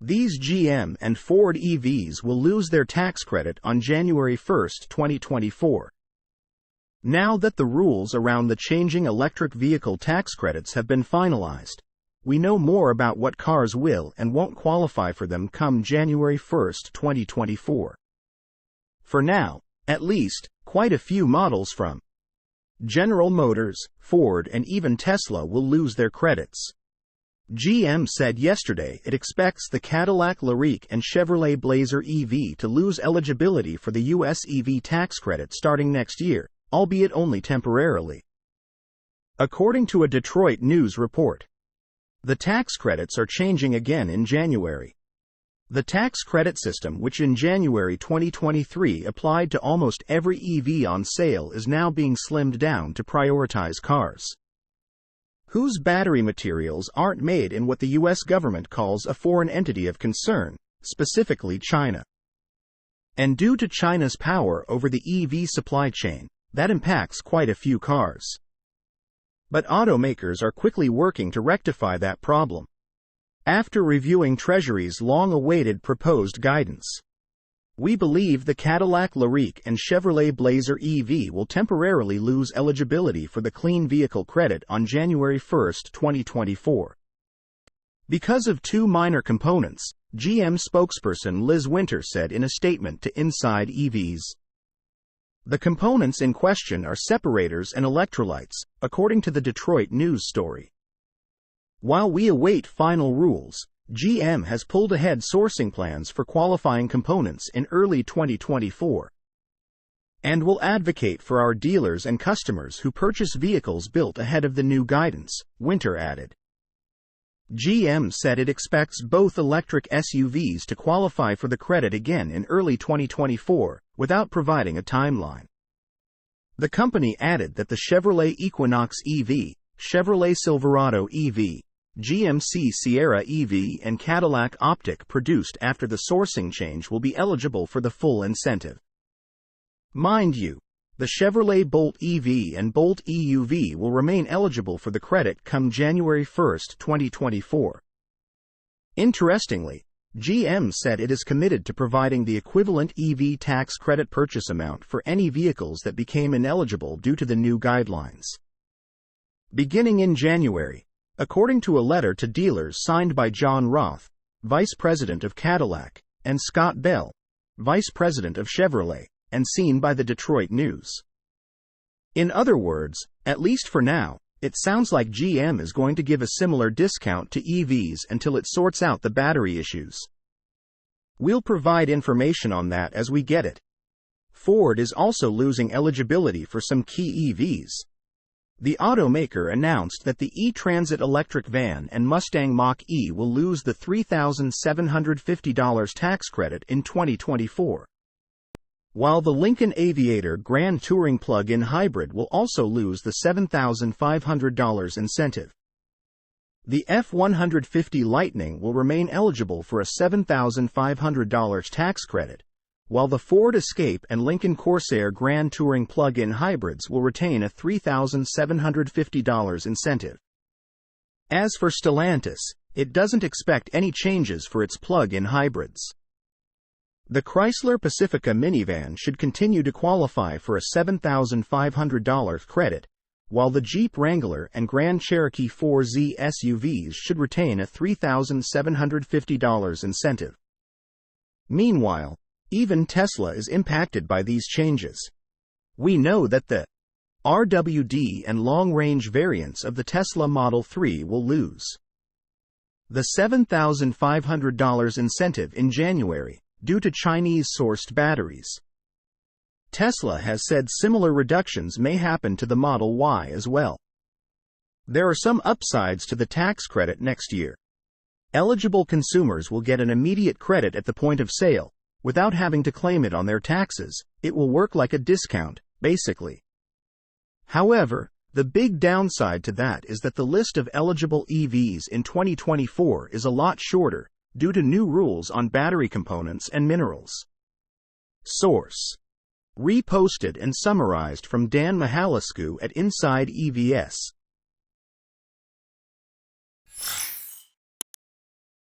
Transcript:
These GM and Ford EVs will lose their tax credit on January 1, 2024. Now that the rules around the changing electric vehicle tax credits have been finalized, we know more about what cars will and won't qualify for them come January 1, 2024. For now, at least, quite a few models from General Motors, Ford, and even Tesla will lose their credits. GM said yesterday it expects the Cadillac LYRIQ and Chevrolet Blazer EV to lose eligibility for the U.S. EV tax credit starting next year, albeit only temporarily. According to a Detroit News report, the tax credits are changing again in January. The tax credit system, which in January 2023 applied to almost every EV on sale, is now being slimmed down to prioritize cars whose battery materials aren't made in what the U.S. government calls a foreign entity of concern, specifically China. And due to China's power over the EV supply chain, that impacts quite a few cars. But automakers are quickly working to rectify that problem. After reviewing Treasury's long-awaited proposed guidance, we believe the Cadillac LYRIQ and Chevrolet Blazer EV will temporarily lose eligibility for the Clean Vehicle Credit on January 1, 2024. Because of two minor components, GM spokesperson Liz Winter said in a statement to Inside EVs. The components in question are separators and electrolytes, according to the Detroit News story. While we await final rules, GM has pulled ahead sourcing plans for qualifying components in early 2024 and will advocate for our dealers and customers who purchase vehicles built ahead of the new guidance, Winter added. GM said it expects both electric SUVs to qualify for the credit again in early 2024, without providing a timeline. The company added that the Chevrolet Equinox EV, Chevrolet Silverado EV, GMC Sierra EV, and Cadillac Optiq produced after the sourcing change will be eligible for the full incentive. Mind you, the Chevrolet Bolt EV and Bolt EUV will remain eligible for the credit come January 1, 2024. Interestingly, GM said it is committed to providing the equivalent EV tax credit purchase amount for any vehicles that became ineligible due to the new guidelines. Beginning in January, according to a letter to dealers signed by John Roth, Vice President of Cadillac, and Scott Bell, Vice President of Chevrolet, and seen by the Detroit News. In other words, at least for now, it sounds like GM is going to give a similar discount to EVs until it sorts out the battery issues. We'll provide information on that as we get it. Ford is also losing eligibility for some key EVs. The automaker announced that the E-Transit electric van and Mustang Mach-E will lose the $3,750 tax credit in 2024. While the Lincoln Aviator Grand Touring plug-in hybrid will also lose the $7,500 incentive. The F-150 Lightning will remain eligible for a $7,500 tax credit, while the Ford Escape and Lincoln Corsair Grand Touring plug-in hybrids will retain a $3,750 incentive. As for Stellantis, it doesn't expect any changes for its plug-in hybrids. The Chrysler Pacifica minivan should continue to qualify for a $7,500 credit, while the Jeep Wrangler and Grand Cherokee 4Z SUVs should retain a $3,750 incentive. Meanwhile, even Tesla is impacted by these changes. We know that the RWD and long-range variants of the Tesla Model 3 will lose the $7,500 incentive in January, due to Chinese-sourced batteries. Tesla has said similar reductions may happen to the Model Y as well. There are some upsides to the tax credit next year. Eligible consumers will get an immediate credit at the point of sale, without having to claim it on their taxes. It will work like a discount, basically. However, the big downside to that is that the list of eligible EVs in 2024 is a lot shorter, due to new rules on battery components and minerals. Source: reposted and summarized from Dan Mihalascu at Inside EVS.